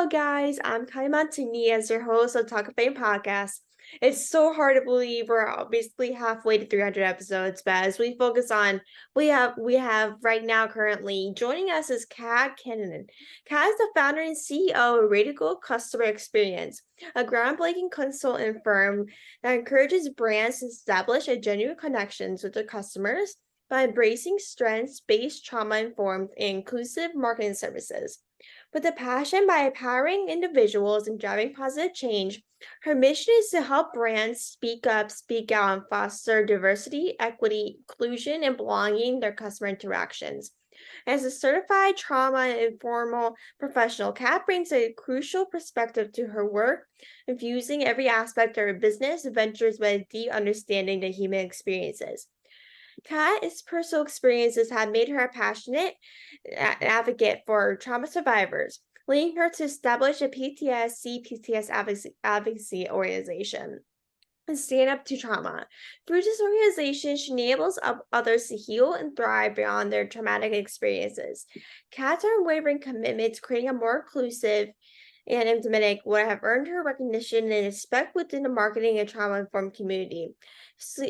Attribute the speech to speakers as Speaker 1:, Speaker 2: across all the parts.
Speaker 1: guys. I'm Kai Montini as your host of Talk Fame Podcast. It's so hard to believe we're basically halfway to 300 episodes, but as we focus on, we have right now currently joining us is Kat Kennan. Kat is the founder and CEO of Radical Customer Experience, a groundbreaking consulting firm that encourages brands to establish a genuine connections with their customers by embracing strengths-based, trauma-informed, and inclusive marketing services. With a passion by empowering individuals and driving positive change, her mission is to help brands speak up, speak out, and foster diversity, equity, inclusion, and belonging in their customer interactions. As a certified trauma and informal professional, Kat brings a crucial perspective to her work, infusing every aspect of her business ventures with a deep understanding of human experiences. Kat's personal experiences have made her a passionate advocate for trauma survivors, leading her to establish a PTS C-PTS advocacy organization and stand up to trauma. Through this organization, she enables others to heal and thrive beyond their traumatic experiences. Kat's unwavering commitment to creating a more inclusive and empathetic would have earned her recognition and respect within the marketing and trauma-informed community.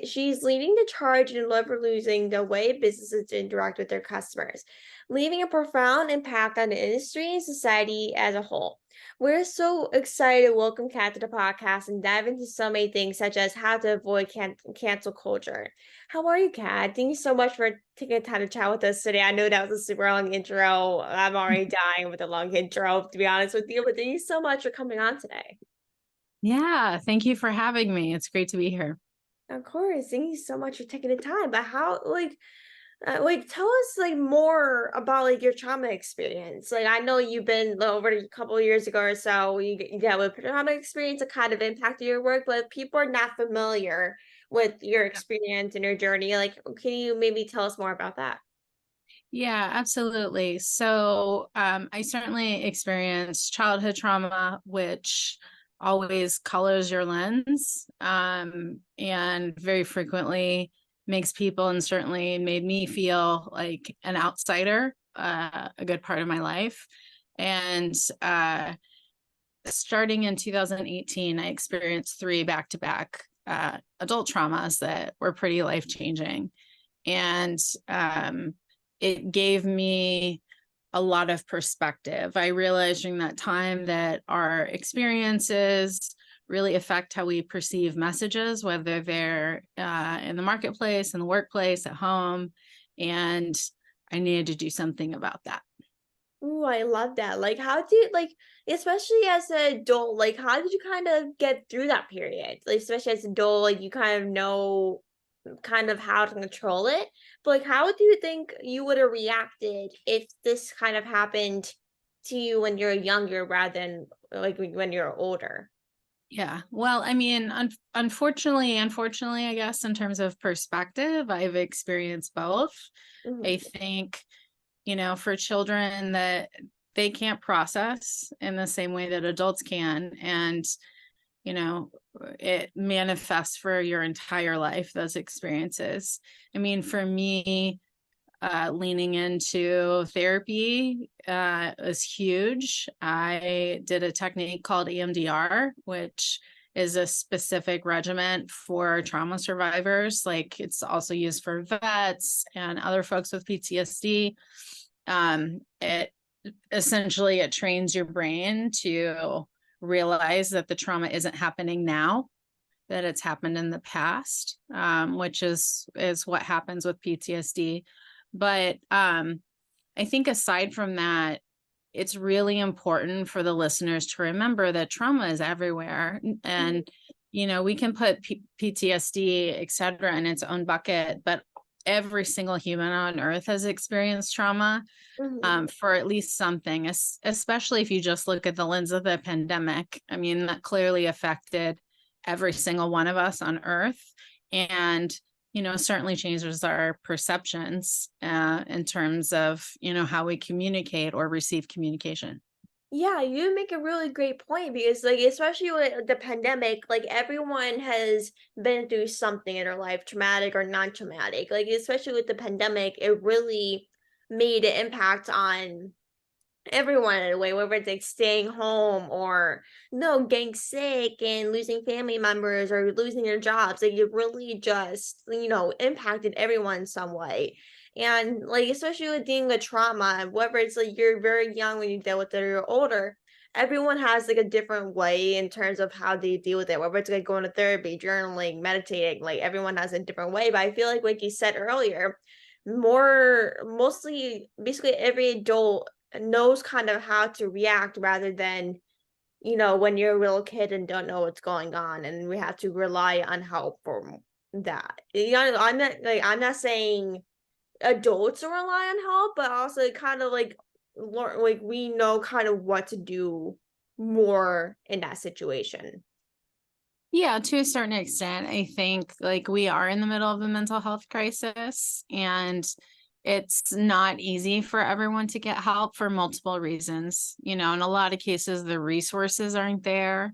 Speaker 1: She's leading the charge in losing the way businesses interact with their customers, leaving a profound impact on the industry and society as a whole. We're so excited to welcome Kat to the podcast and dive into so many things, such as how to avoid cancel culture. How are you, Kat? Thank you so much for taking the time to chat with us today. I know that was a super long intro. I'm already dying with a long intro, to be honest with you, but thank you so much for coming on today.
Speaker 2: Yeah, thank you for having me. It's great to be here.
Speaker 1: Of course, thank you so much for taking the time. But how, tell us more about your trauma experience. I know you've been over a couple of years ago or so. You got with trauma experience that kind of impacted your work, but if people are not familiar with your experience and your journey. Can you maybe tell us more about that?
Speaker 2: Yeah, absolutely. So I certainly experienced childhood trauma, which always colors your lens, and very frequently makes people, and certainly made me feel like an outsider a good part of my life. And starting in 2018, I experienced 3 back-to-back adult traumas that were pretty life-changing. And it gave me a lot of perspective. I realized during that time that our experiences really affect how we perceive messages, whether they're in the marketplace, in the workplace, at home. And I needed to do something about that.
Speaker 1: Ooh, I love that. How do you especially as an adult, how did you kind of get through that period? Especially as an adult, you kind of know kind of how to control it. But how do you think you would have reacted if this kind of happened to you when you're younger rather than when you're older?
Speaker 2: Yeah. Well, I mean, unfortunately, I guess in terms of perspective, I've experienced both. I
Speaker 1: Mhm.
Speaker 2: think, for children that they can't process in the same way that adults can. And, you know, it manifests for your entire life, those experiences. I mean, for me, leaning into therapy was huge. I did a technique called EMDR, which is a specific regimen for trauma survivors. It's also used for vets and other folks with PTSD. It essentially it trains your brain to realize that the trauma isn't happening now, that it's happened in the past, which is what happens with PTSD. But I think aside from that, it's really important for the listeners to remember that trauma is everywhere. And, we can put PTSD, et cetera, in its own bucket, but every single human on earth has experienced trauma for at least something, especially if you just look at the lens of the pandemic. I mean, that clearly affected every single one of us on earth. And certainly changes our perceptions in terms of, how we communicate or receive communication.
Speaker 1: Yeah, you make a really great point because especially with the pandemic, everyone has been through something in their life, traumatic or non-traumatic. Especially with the pandemic, it really made an impact on everyone in a way, whether it's like staying home or no getting sick and losing family members or losing their jobs. Like it really just, impacted everyone in some way. And like especially with dealing with trauma, whether it's like you're very young when you deal with it or you're older, everyone has like a different way in terms of how they deal with it, whether it's like going to therapy, journaling, meditating, like everyone has a different way. But I feel like you said earlier, mostly basically every adult knows kind of how to react rather than, when you're a little kid and don't know what's going on and we have to rely on help for that. I'm not saying adults rely on help, but also kind of like like we know kind of what to do more in that situation.
Speaker 2: Yeah, to a certain extent, I think like we are in the middle of a mental health crisis, and it's not easy for everyone to get help for multiple reasons. In a lot of cases, the resources aren't there,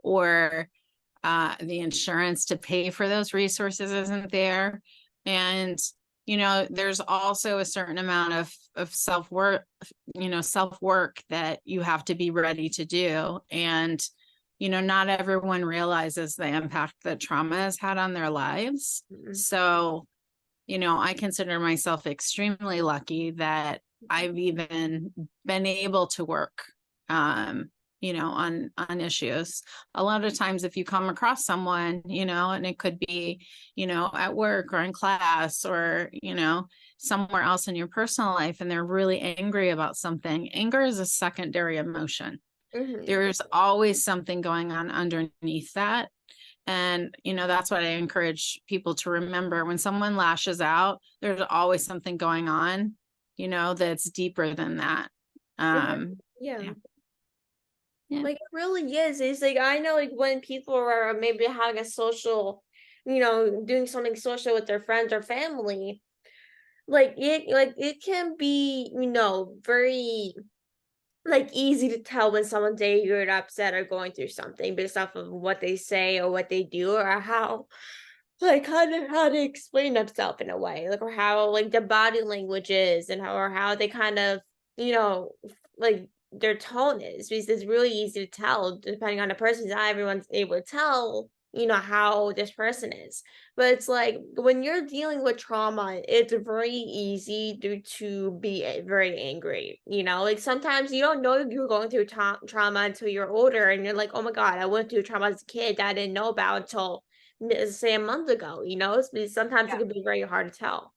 Speaker 2: or the insurance to pay for those resources isn't there. And, there's also a certain amount of self-work, self-work that you have to be ready to do. And, not everyone realizes the impact that trauma has had on their lives.
Speaker 1: Mhm.
Speaker 2: So, I consider myself extremely lucky that I've even been able to work, on issues. A lot of times if you come across someone, and it could be, at work or in class or, somewhere else in your personal life, and they're really angry about something, anger is a secondary emotion.
Speaker 1: Mhm.
Speaker 2: There's always something going on underneath that. And, that's what I encourage people to remember. When someone lashes out, there's always something going on, that's deeper than that.
Speaker 1: Yeah.
Speaker 2: Yeah. Yeah.
Speaker 1: Like, it really is. It's like, I know, like, when people are maybe having a social, doing something social with their friends or family, like, it can be, very, like, easy to tell when someone's angry or upset or going through something based off of what they say or what they do or how, like, kind of how they explain themselves in a way, like, or how, like, the body language is and how they kind of, like, their tone is, because it's really easy to tell depending on the person. Not everyone's able to tell, how this person is. But it's like when you're dealing with trauma, it's very easy to be very angry. Like sometimes you don't know you're going through trauma until you're older, and you're like, oh my God, I went through trauma as a kid that I didn't know about until say a month ago. Sometimes it
Speaker 2: Yeah.
Speaker 1: can be very hard to tell.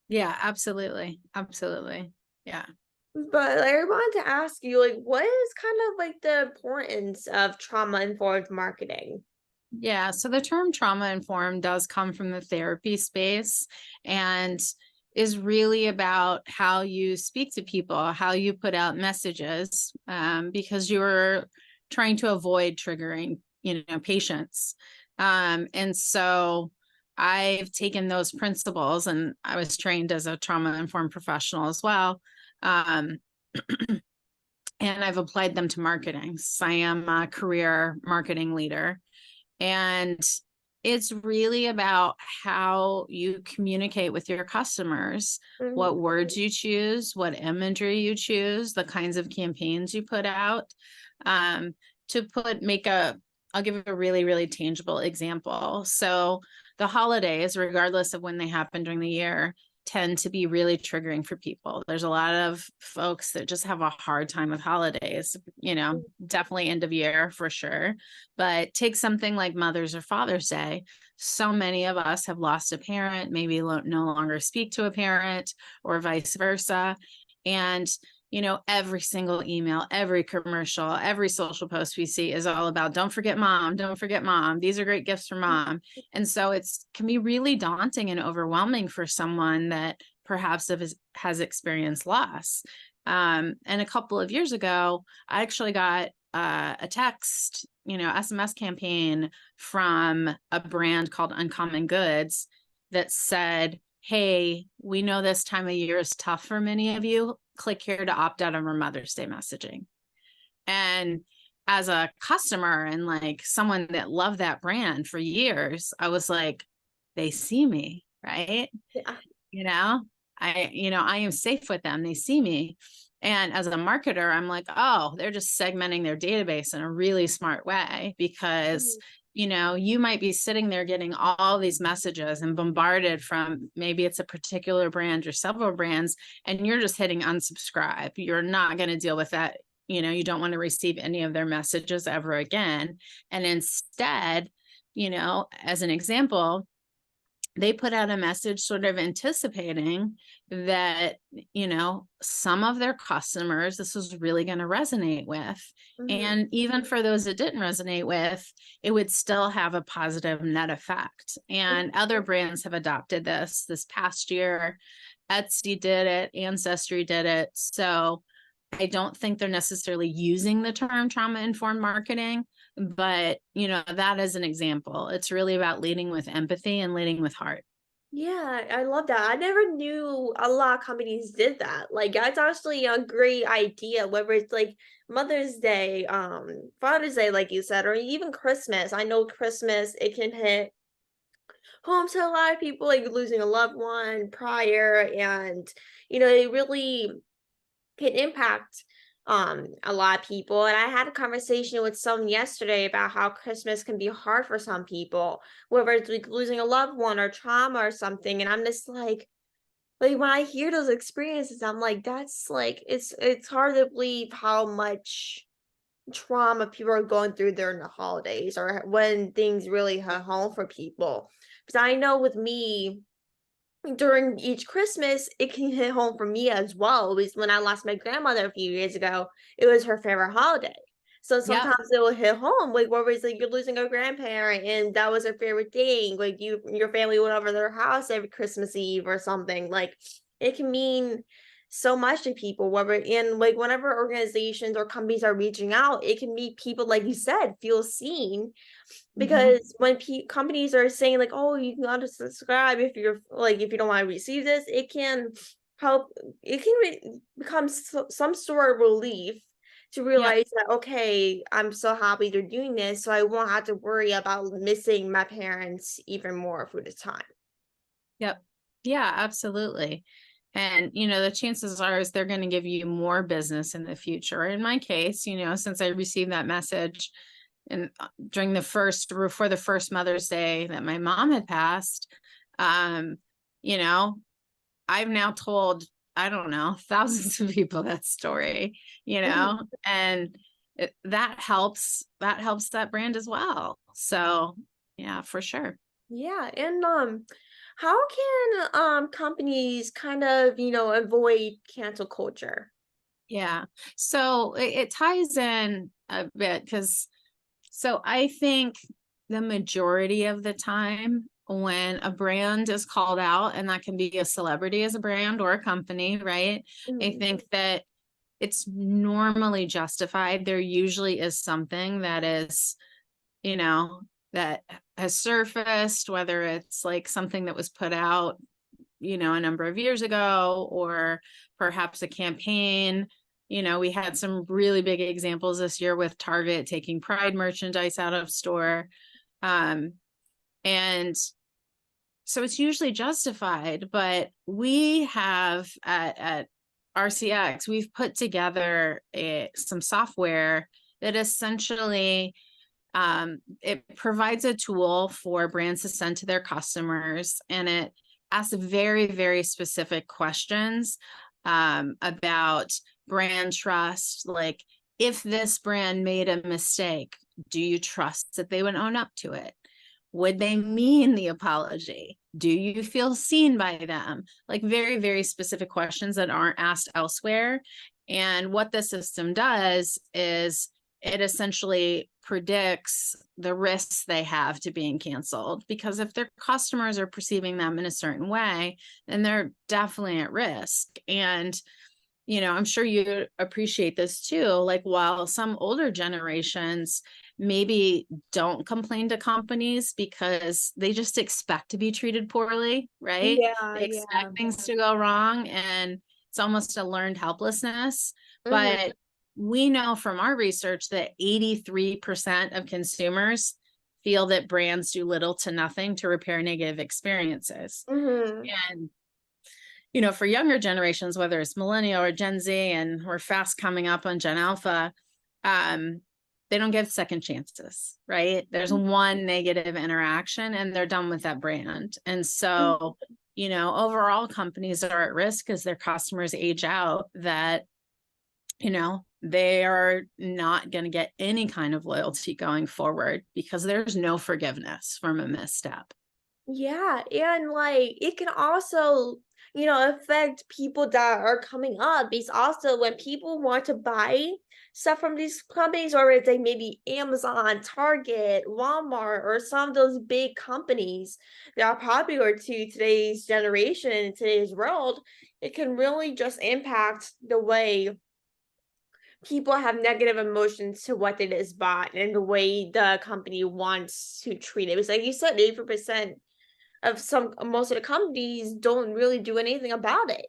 Speaker 2: Yeah, absolutely. Absolutely. Yeah.
Speaker 1: But I wanted to ask you, like, what is kind of like the importance of trauma-informed marketing?
Speaker 2: Yeah. So the term trauma informed does come from the therapy space, and is really about how you speak to people, how you put out messages, because you're trying to avoid triggering, patients. And so I've taken those principles, and I was trained as a trauma informed professional as well. Um, and I've applied them to marketing. So I am a career marketing leader, and it's really about how you communicate with your customers, what
Speaker 1: Mhm,
Speaker 2: words you choose, what imagery you choose, the kinds of campaigns you put out. Um, I'll give a really, really tangible example. So the holidays, regardless of when they happen during the year, tend to be really triggering for people. There's a lot of folks that just have a hard time with holidays, definitely end of year for sure. But take something like Mother's or Father's Day. So many of us have lost a parent, maybe no longer speak to a parent, or vice versa. And, every single email, every commercial, every social post we see is all about don't forget mom, don't forget mom. These are great gifts for mom. And so it's can be really daunting and overwhelming for someone that perhaps has experienced loss. And a couple of years ago, I actually got a text, SMS campaign from a brand called Uncommon Goods that said, hey, we know this time of year is tough for many of you. Click here to opt out of our Mother's Day messaging. And as a customer and like someone that loved that brand for years, I was like, they see me, right?
Speaker 1: yeah.
Speaker 2: You know, I am safe with them. They see me. And as a marketer, I'm like, oh, they're just segmenting their database in a really smart way, because,
Speaker 1: Mhm.
Speaker 2: you might be sitting there getting all these messages and bombarded from, maybe it's a particular brand or several brands, and you're just hitting unsubscribe. You're not going to deal with that. You don't want to receive any of their messages ever again. And instead, as an example, they put out a message sort of anticipating that, some of their customers, this was really going to resonate with.
Speaker 1: Mhm.
Speaker 2: And even for those it didn't resonate with, it would still have a positive net effect. And other brands have adopted this past year. Etsy did it, Ancestry did it. So I don't think they're necessarily using the term trauma informed marketing, but that is an example. It's really about leading with empathy and leading with heart.
Speaker 1: Yeah, I love that. I never knew a lot of companies did that. Like that's actually a great idea, whether it's like Mother's Day, Father's Day, like you said, or even Christmas. I know Christmas, it can hit home to a lot of people, like losing a loved one prior, and it really can impact a lot of people. And I had a conversation with someone yesterday about how Christmas can be hard for some people, whether it's like losing a loved one or trauma or something. And I'm just like when I hear those experiences, I'm like, that's like it's hard to believe how much trauma people are going through during the holidays or when things really hit home for people. Because I know with me, during each Christmas, it can hit home for me as well. Because when I lost my grandmother a few years ago, it was her favorite holiday. So
Speaker 2: Yep.
Speaker 1: sometimes it will hit home, like where it's like you're losing a grandparent and that was her favorite thing. Like your family went over to their house every Christmas Eve or something. Like it can mean so much to people, whether in like whenever organizations or companies are reaching out, it can make people, like you said, feel seen
Speaker 2: Hmm.
Speaker 1: because when companies are saying like, "Oh, you can unsubscribe if you're like if you don't want to receive this," it can help. It can become some sort of relief to
Speaker 2: Yep.
Speaker 1: realize that okay, I'm so happy they're doing this, so I won't have to worry about missing my parents even more through the time.
Speaker 2: Yep. Yeah, absolutely. And, the chances are is they're going to give you more business in the future. In my case, since I received that message and during before the first Mother's Day that my mom had passed, um, you know, I've now told, I don't know, thousands of people that story,
Speaker 1: Mhm.
Speaker 2: and that helps that brand as well. So yeah, for sure.
Speaker 1: Yeah, and how can companies kind of avoid cancel culture?
Speaker 2: Yeah. So it ties in a bit because so I think the majority of the time when a brand is called out, and that can be a celebrity as a brand or a company, right? I
Speaker 1: Mhm.
Speaker 2: think that it's normally justified. There usually is something that is, you know, that has surfaced, whether it's like something that was put out, a number of years ago, or perhaps a campaign. We had some really big examples this year with Target taking Pride merchandise out of store. Um, and so it's usually justified, but we have at RCX, we've put together some software that essentially it provides a tool for brands to send to their customers, and it asks very, very specific questions about brand trust. Like, if this brand made a mistake, do you trust that they would own up to it? Would they mean the apology? Do you feel seen by them? Like very, very specific questions that aren't asked elsewhere. And what the system does is it essentially predicts the risks they have to being canceled, because if their customers are perceiving them in a certain way, then they're definitely at risk. And I'm sure you appreciate this too. Like, while some older generations maybe don't complain to companies because they just expect to be treated poorly, right?
Speaker 1: Yeah,
Speaker 2: They
Speaker 1: yeah.
Speaker 2: expect things to go wrong, and it's almost a learned helplessness.
Speaker 1: Mhm.
Speaker 2: But we know from our research that 83% of consumers feel that brands do little to nothing to repair negative experiences.
Speaker 1: Mhm.
Speaker 2: And for younger generations, whether it's millennial or Gen Z, and we're fast coming up on Gen Alpha, they don't get second chances, right? There's one negative interaction and they're done with that brand. And so, overall companies are at risk as their customers age out, that, they are not going to get any kind of loyalty going forward because there's no forgiveness from a misstep.
Speaker 1: Yeah, and like it can also, affect people that are coming up. Because also when people want to buy stuff from these companies, or it's like maybe Amazon, Target, Walmart, or some of those big companies that are popular to today's generation and today's world, it can really just impact the way people have negative emotions to what it is bought and the way the company wants to treat it. It's like you said, 80% of most of the companies don't really do anything about it.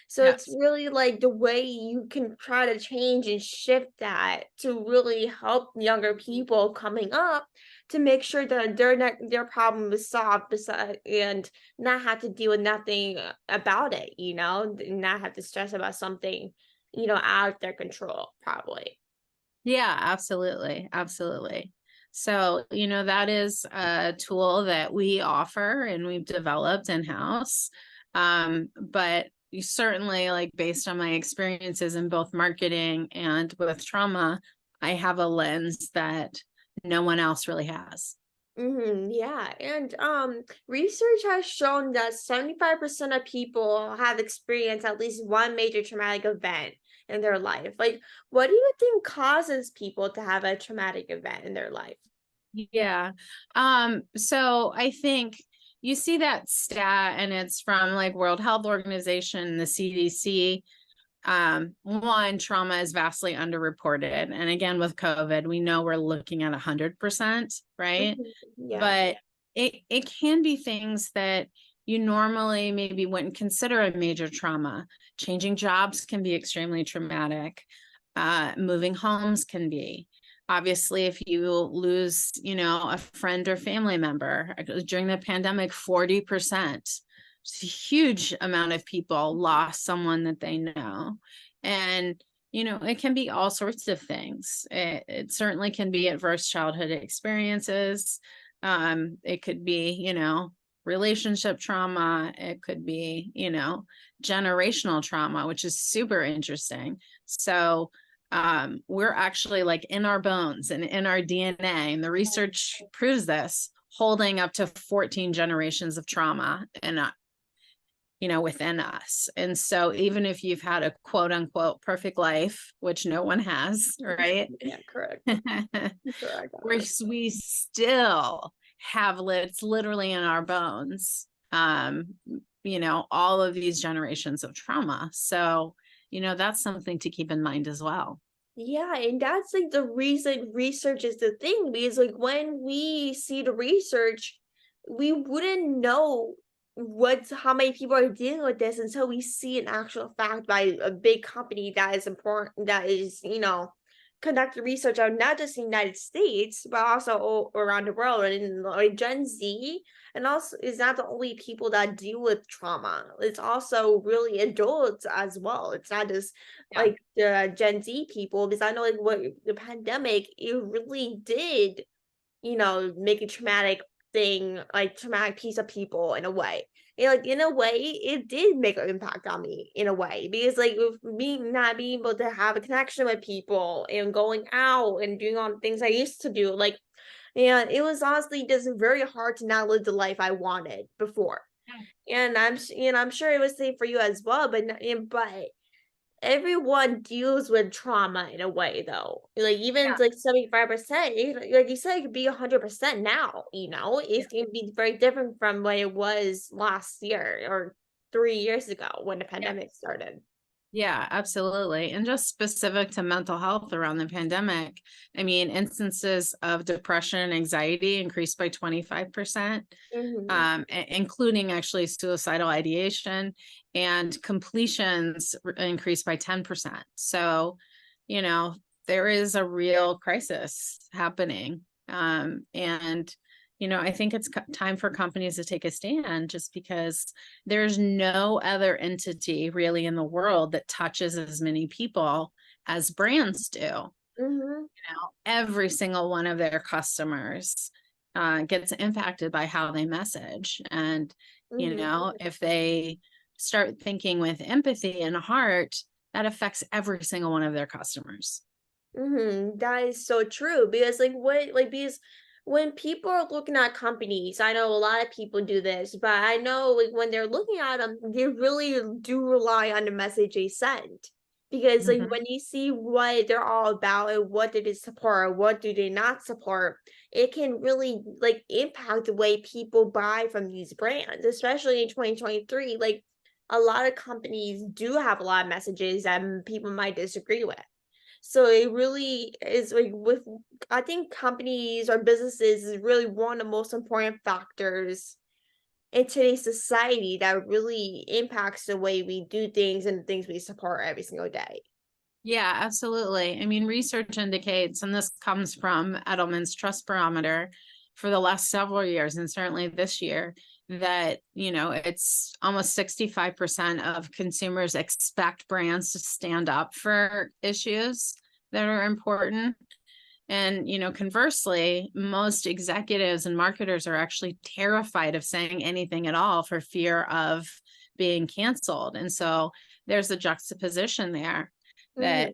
Speaker 1: So it's
Speaker 2: Yes.
Speaker 1: really like the way you can try to change and shift that to really help younger people coming up to make sure that their problem is solved and not have to deal with nothing about it, not have to stress about something, out of their control, probably.
Speaker 2: Yeah, absolutely. Absolutely. So, that is a tool that we offer and we've developed in-house. But you certainly, like, based on my experiences in both marketing and with trauma, I have a lens that no one else really has.
Speaker 1: Yeah, and research has shown that 75% of people have experienced at least one major traumatic event in their life. Like, what do you think causes people to have a traumatic event in their life?
Speaker 2: Yeah. So I think you see that stat, and it's from like World Health Organization, the CDC. One, trauma is vastly underreported. And again, with COVID, we know we're looking at 100%, right?
Speaker 1: Yeah.
Speaker 2: But it can be things that you normally maybe wouldn't consider a major trauma. Changing jobs can be extremely traumatic. Moving homes can be. Obviously, if you lose, a friend or family member during the pandemic, 40%, it's a huge amount of people lost someone that they know. And, it can be all sorts of things. It certainly can be adverse childhood experiences. It could be, relationship trauma. It could be, generational trauma, which is super interesting. So, we're actually, like, in our bones and in our DNA, and the research proves this, holding up to 14 generations of trauma and within us. And so even if you've had a quote unquote perfect life, which no one has, right?
Speaker 1: Yeah, correct. Correct.
Speaker 2: We still have it's literally in our bones, all of these generations of trauma. So, that's something to keep in mind as well.
Speaker 1: Yeah, and that's like the reason research is the thing, because like when we see the research, we wouldn't know how many people are dealing with this until we see an actual fact by a big company that is important, that is, conducting research on not just the United States, but also around the world. And like Gen Z, and also is not the only people that deal with trauma. It's also really adults as well. It's not just
Speaker 2: Yeah.
Speaker 1: like the Gen Z people, because I know like what the pandemic, it really did, make a traumatic thing, like traumatic piece of people in a way. And like in a way, it did make an impact on me in a way, because like with me not being able to have a connection with people and going out and doing all the things I used to do, like, and it was honestly just very hard to not live the life I wanted before. And I'm sure it was the same for you as well, but everyone deals with trauma in a way, though. Like even
Speaker 2: Yeah.
Speaker 1: like 75%, like you said, it could be 100% now.
Speaker 2: Yeah.
Speaker 1: It's gonna be very different from what it was last year or 3 years ago when the
Speaker 2: Yeah.
Speaker 1: pandemic started.
Speaker 2: Yeah, absolutely. And just specific to mental health around the pandemic, I mean, instances of depression and anxiety increased by 25%,
Speaker 1: Hmm.
Speaker 2: including actually suicidal ideation, and completions increased by 10%. So, you know, there is a real crisis happening. And I think it's time for companies to take a stand, just because there's no other entity really in the world that touches as many people as brands do.
Speaker 1: Mm-hmm.
Speaker 2: Every single one of their customers gets impacted by how they message. And,
Speaker 1: Mm-hmm.
Speaker 2: if they start thinking with empathy and heart, that affects every single one of their customers.
Speaker 1: Mm-hmm. That is so true because because when people are looking at companies, I know a lot of people do this, but I know like when they're looking at them, they really do rely on the message they send. Because like
Speaker 2: Mhm.
Speaker 1: when you see what they're all about and what do they support, what do they not support, it can really like impact the way people buy from these brands, especially in 2023. Like a lot of companies do have a lot of messages that people might disagree with. So it really is like with I think companies or businesses is really one of the most important factors in today's society that really impacts the way we do things and the things we support every single day.
Speaker 2: Yeah, absolutely. I mean, research indicates, and this comes from Edelman's Trust Barometer for the last several years, and certainly this year, that, it's almost 65% of consumers expect brands to stand up for issues that are important. And, conversely, most executives and marketers are actually terrified of saying anything at all for fear of being canceled. And so there's a juxtaposition there
Speaker 1: Mm-hmm.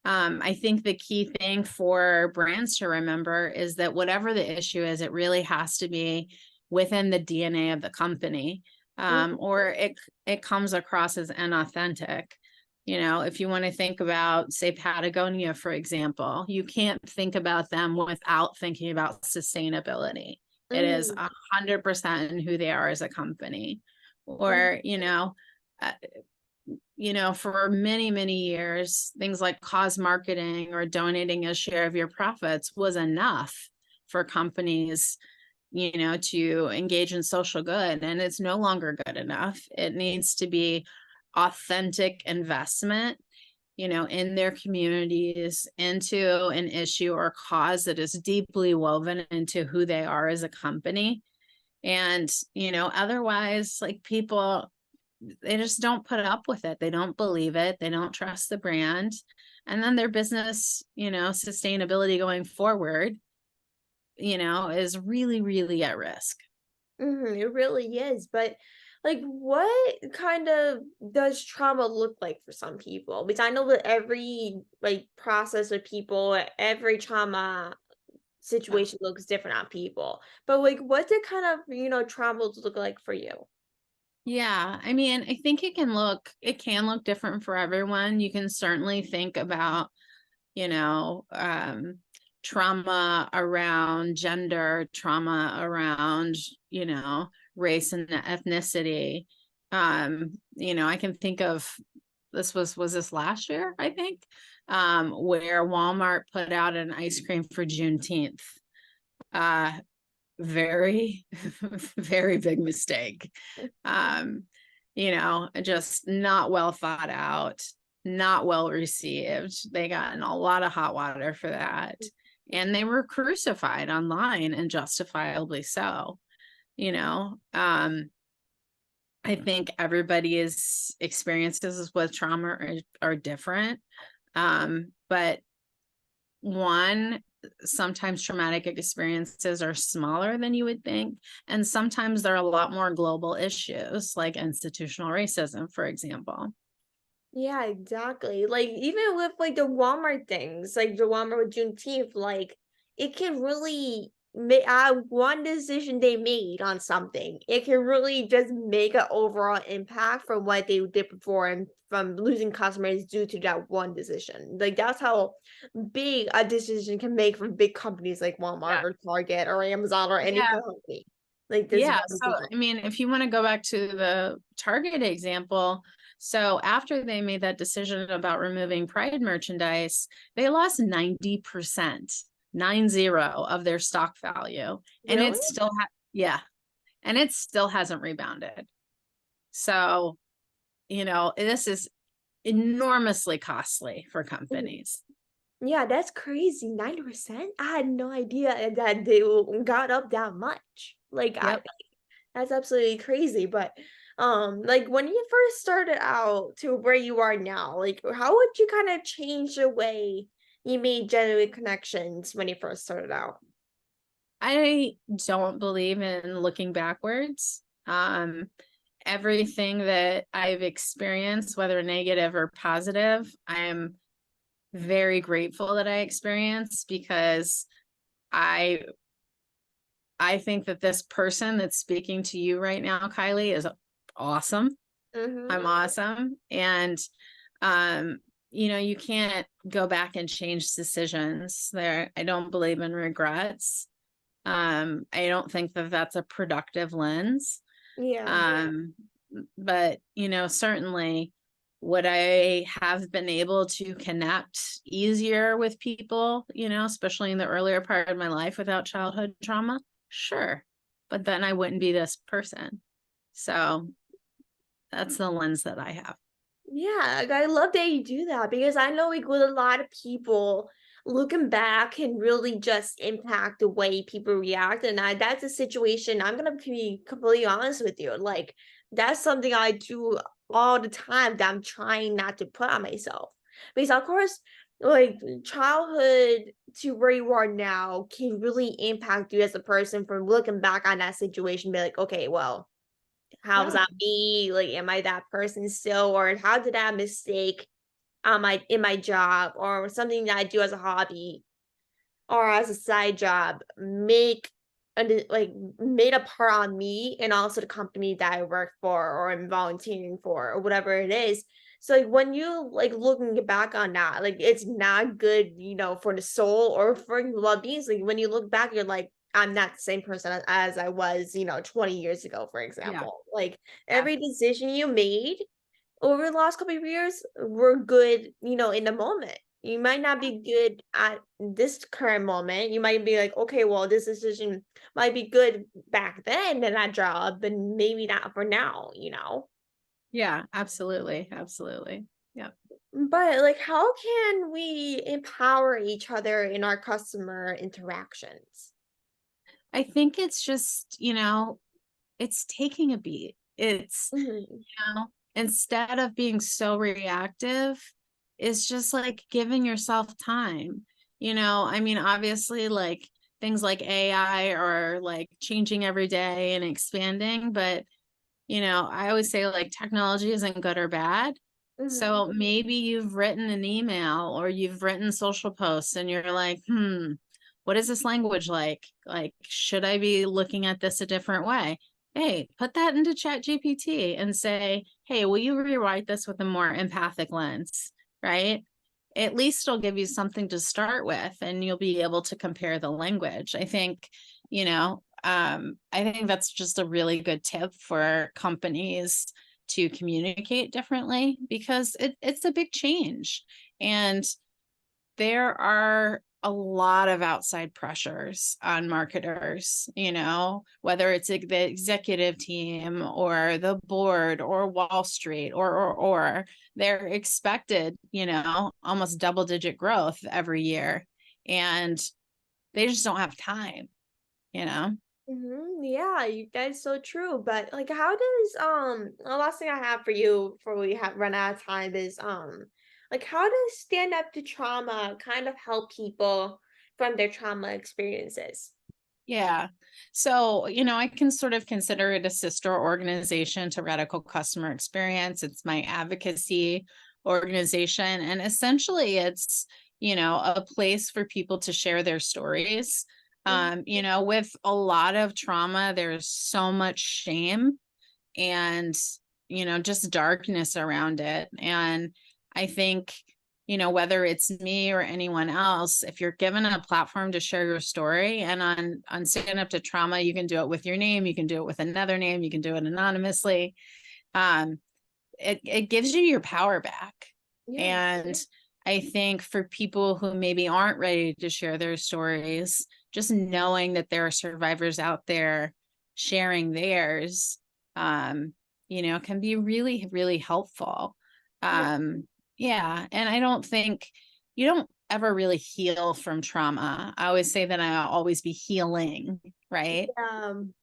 Speaker 2: that, I think the key thing for brands to remember is that whatever the issue is, it really has to be within the DNA of the company, or it comes across as inauthentic. If you want to think about, say, Patagonia, for example, you can't think about them without thinking about sustainability. It is
Speaker 1: Mm-hmm.
Speaker 2: 100% who they are as a company.
Speaker 1: Mm-hmm.
Speaker 2: Or, uh, for many, many years, things like cause marketing or donating a share of your profits was enough for companies, to engage in social good. And it's no longer good enough. It needs to be authentic investment, in their communities, into an issue or cause that is deeply woven into who they are as a company. And, otherwise, like, people, they just don't put up with it. They don't believe it. They don't trust the brand. And then their business, sustainability going forward, is really, really at risk.
Speaker 1: It really is. But like what kind of does trauma look like for some people? Because I know that every like process of people, every trauma situation looks different on people. But like what did kind of, traumas look like for you?
Speaker 2: Yeah, I mean, I think it can look different for everyone. You can certainly think about, you know, um, trauma around gender, trauma around, race and ethnicity. I can think of, was this last year, I think, where Walmart put out an ice cream for Juneteenth. Uh, very, very big mistake. Um, just not well thought out, not well received. They got in a lot of hot water for that. And they were crucified online, and justifiably so. You know, um, I think everybody's experiences with trauma are different. But one, sometimes traumatic experiences are smaller than you would think, and sometimes there are a lot more global issues, like institutional racism, for example.
Speaker 1: Yeah, exactly. Like even with like the Walmart things, like the Walmart with Juneteenth, like it can really make one decision they made on something. It can really just make an overall impact from what they did before and from losing customers due to that one decision. Like that's how big a decision can make for big companies like Walmart
Speaker 2: Yeah.
Speaker 1: or Target or Amazon or any
Speaker 2: Yeah.
Speaker 1: company. Like this
Speaker 2: Yeah.
Speaker 1: one
Speaker 2: So,
Speaker 1: decision.
Speaker 2: I mean, if you want to go back to the Target example, so after they made that decision about removing Pride merchandise, they lost 90%, 90 of their stock value. And
Speaker 1: Really?
Speaker 2: it still yeah. And it still hasn't rebounded. So, this is enormously costly for companies.
Speaker 1: Yeah, that's crazy. 90%? I had no idea that they got up that much. Like I
Speaker 2: Yep.
Speaker 1: That's absolutely crazy. But like when you first started out to where you are now, like how would you kind of change the way you made genuine connections when you first started out?
Speaker 2: I don't believe in looking backwards. Everything that I've experienced, whether negative or positive, I'm very grateful that I experienced, because I I think that this person that's speaking to you right now, Kylie, is awesome.
Speaker 1: Mm-hmm.
Speaker 2: I'm awesome. And um, you can't go back and change decisions there. I don't believe in regrets. I don't think that that's a productive lens.
Speaker 1: Yeah.
Speaker 2: Um, but certainly would I have been able to connect easier with people, especially in the earlier part of my life without childhood trauma? Sure. But then I wouldn't be this person. So that's the lens that I have.
Speaker 1: Yeah, like, I love that you do that because I know like with a lot of people, looking back can really just impact the way people react. And that's a situation I'm gonna be completely honest with you. Like that's something I do all the time that I'm trying not to put on myself. Because of course, like childhood to where you are now can really impact you as a person from looking back on that situation, be like, okay, well, how was
Speaker 2: Yeah.
Speaker 1: that me? Like, am I that person still? Or how did that mistake on my in my job or something that I do as a hobby or as a side job make like made a part on me and also the company that I work for or I'm volunteering for or whatever it is. So like when you like looking back on that, like it's not good, for the soul or for your well-being. Like when you look back, you're like, I'm not the same person as I was, 20 years ago, for
Speaker 2: Yeah.
Speaker 1: example. Like
Speaker 2: Yeah.
Speaker 1: every decision you made over the last couple of years were good, in the moment. You might not be good at this current moment. You might be like, okay, well, this decision might be good back then in that job, but maybe not for now.
Speaker 2: Yeah, absolutely. Absolutely. Yeah.
Speaker 1: But like, how can we empower each other in our customer interactions?
Speaker 2: I think it's just, it's taking a beat. It's,
Speaker 1: Mhm.
Speaker 2: instead of being so reactive, it's just like giving yourself time. I mean, obviously, like things like AI are like changing every day and expanding, but I always say like technology isn't good or bad.
Speaker 1: Mhm.
Speaker 2: So maybe you've written an email or you've written social posts and you're like, what is this language like? Like, should I be looking at this a different way? Hey, put that into Chat GPT and say, hey, will you rewrite this with a more empathic lens? Right? At least it'll give you something to start with and you'll be able to compare the language. I think that's just a really good tip for companies to communicate differently, because it's a big change. And there are a lot of outside pressures on marketers, whether it's the executive team or the board or Wall Street or they're expected, almost double digit growth every year. And they just don't have time, you know?
Speaker 1: Yeah, that's so true. But like, how does the last thing I have for you before we have run out of time is like how does stand up to trauma kind of help people from their trauma experiences?
Speaker 2: Yeah. So, I can sort of consider it a sister organization to Radical Customer Experience. It's my advocacy organization. And essentially, it's, a place for people to share their stories.
Speaker 1: Mhm.
Speaker 2: With a lot of trauma, there's so much shame and, just darkness around it. And I think, whether it's me or anyone else, if you're given a platform to share your story, and on Stand Up to Trauma, you can do it with your name, you can do it with another name, you can do it anonymously. Um, it gives you your power back.
Speaker 1: Yeah.
Speaker 2: And I think for people who maybe aren't ready to share their stories, just knowing that there are survivors out there sharing theirs, can be really, really helpful.
Speaker 1: Yeah.
Speaker 2: Yeah. And I don't think you don't ever really heal from trauma. I always say that I'll always be healing, right?
Speaker 1: Um,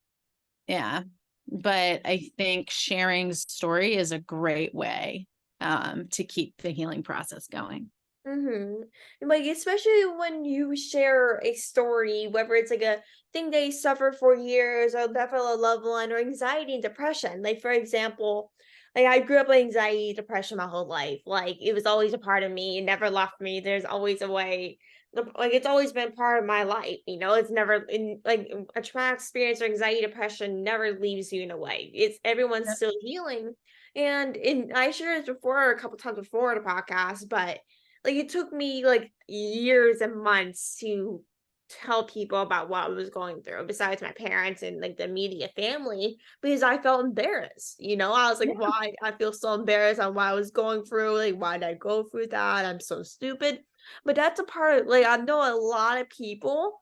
Speaker 2: Yeah. But I think sharing story is a great way to keep the healing process going.
Speaker 1: Mm-hmm. Like, especially when you share a story, whether it's like a thing they suffered for years or that felt a loved one or anxiety and depression. Like, for example, like I grew up with anxiety, depression my whole life. Like it was always a part of me. It never left me. There's always a way. Like it's always been part of my life. It's never in like a traumatic experience or anxiety, depression never leaves you in a way. It's everyone's
Speaker 2: Yep.
Speaker 1: still healing. And I shared this before a couple times before the podcast, but like it took me like years and months to tell people about what I was going through besides my parents and like the immediate family because I felt embarrassed. I was like,
Speaker 2: Yeah.
Speaker 1: why I feel so embarrassed on what I was going through, like why did I go through that? I'm so stupid. But that's a part of like I know a lot of people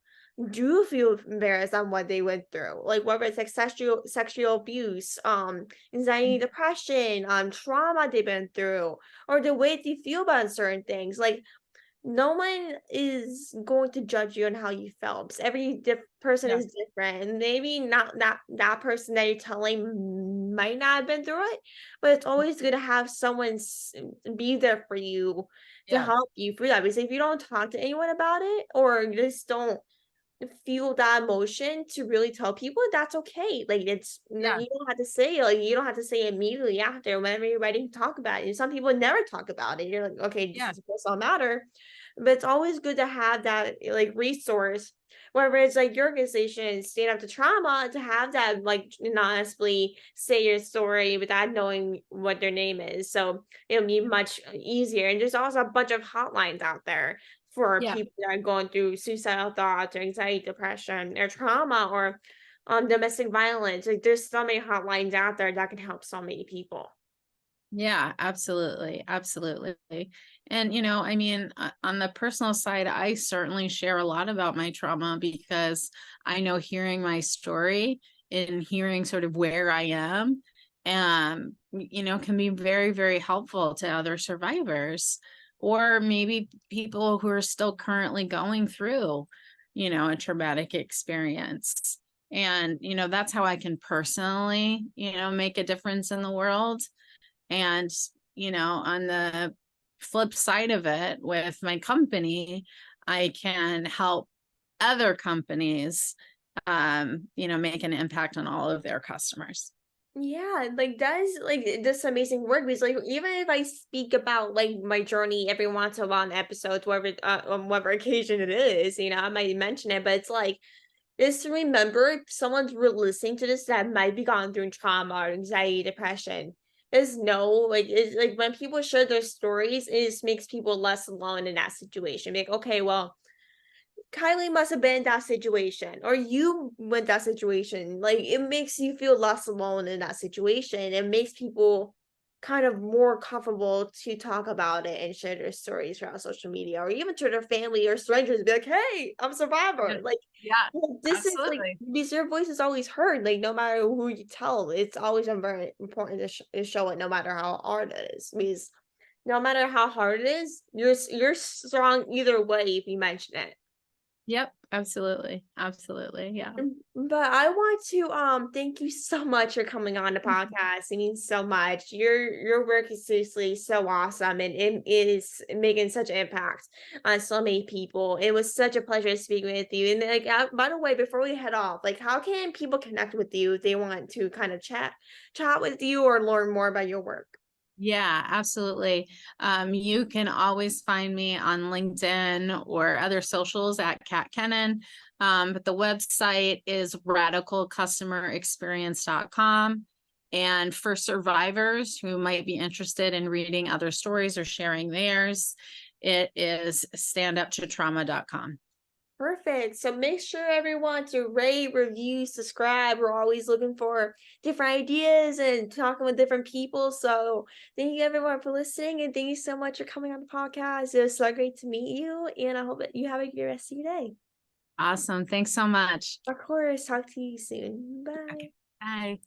Speaker 1: do feel embarrassed on what they went through. Like whether it's like sexual abuse, anxiety, depression, trauma they've been through, or the way they feel about certain things. Like no one is going to judge you on how you felt. 'Cause every person
Speaker 2: Yeah.
Speaker 1: is different, and maybe not that person that you're telling might not have been through it, but it's always good to have someone be there for you to
Speaker 2: Yeah.
Speaker 1: help you through that. Because if you don't talk to anyone about it, or you just don't feel that emotion to really tell people, that's okay. Like
Speaker 2: Yeah.
Speaker 1: you don't have to say you don't have to say it immediately after whenever you're ready to talk about it. And some people never talk about it. You're like, okay, this
Speaker 2: Yeah.
Speaker 1: is a personal matter. But it's always good to have that like resource, whether it's like your organization, Stand Up to Trauma, to have that like anonymously say your story without knowing what their name is. So it'll be much easier. And there's also a bunch of hotlines out there for
Speaker 2: Yeah.
Speaker 1: people that are going through suicidal thoughts or anxiety, depression, or trauma, or domestic violence. Like there's so many hotlines out there that can help so many people.
Speaker 2: Yeah, absolutely. Absolutely. And, I mean, on the personal side, I certainly share a lot about my trauma because I know hearing my story and hearing sort of where I am, can be very, very helpful to other survivors or maybe people who are still currently going through, a traumatic experience. And, that's how I can personally, make a difference in the world. And, on the flip side of it, with my company, I can help other companies, make an impact on all of their customers.
Speaker 1: Yeah, like that is like this amazing work because like even if I speak about like my journey every once in a while in episodes, whatever on whatever occasion it is, I might mention it, but it's like just remember if someone's listening to this that might be going through trauma or anxiety, depression. Just know, like, it's like when people share their stories, it just makes people less alone in that situation. Like, okay, well, Kylie must have been in that situation, or you went that situation. Like, it makes you feel less alone in that situation. It makes people kind of more comfortable to talk about it and share their stories throughout social media, or even to their family or strangers. Be like, "Hey, I'm a
Speaker 2: Yeah.
Speaker 1: survivor."
Speaker 2: Yeah,
Speaker 1: This is like
Speaker 2: absolutely.
Speaker 1: because your voice is always heard. Like, no matter who you tell, it's always very important to show it, no matter how hard it is. Because no matter how hard it is, you're strong either way if you mention it.
Speaker 2: Yep, absolutely. Absolutely. Yeah.
Speaker 1: But I want to thank you so much for coming on the podcast. It means so much. Your work is seriously so awesome and it is making such an impact on so many people. It was such a pleasure speaking with you. And like by the way, before we head off, like how can people connect with you if they want to kind of chat with you or learn more about your work?
Speaker 2: Yeah, absolutely. You can always find me on LinkedIn or other socials at Kat Kennan. But the website is radicalcustomerexperience.com. And for survivors who might be interested in reading other stories or sharing theirs, it is standuptotrauma.com.
Speaker 1: Perfect. So make sure everyone to rate, review, subscribe. We're always looking for different ideas and talking with different people. So thank you everyone for listening and thank you so much for coming on the podcast. It was so great to meet you and I hope that you have a good rest of your day.
Speaker 2: Awesome. Thanks so much.
Speaker 1: Of course, talk to you soon.
Speaker 2: Okay.
Speaker 1: Bye.
Speaker 2: Bye.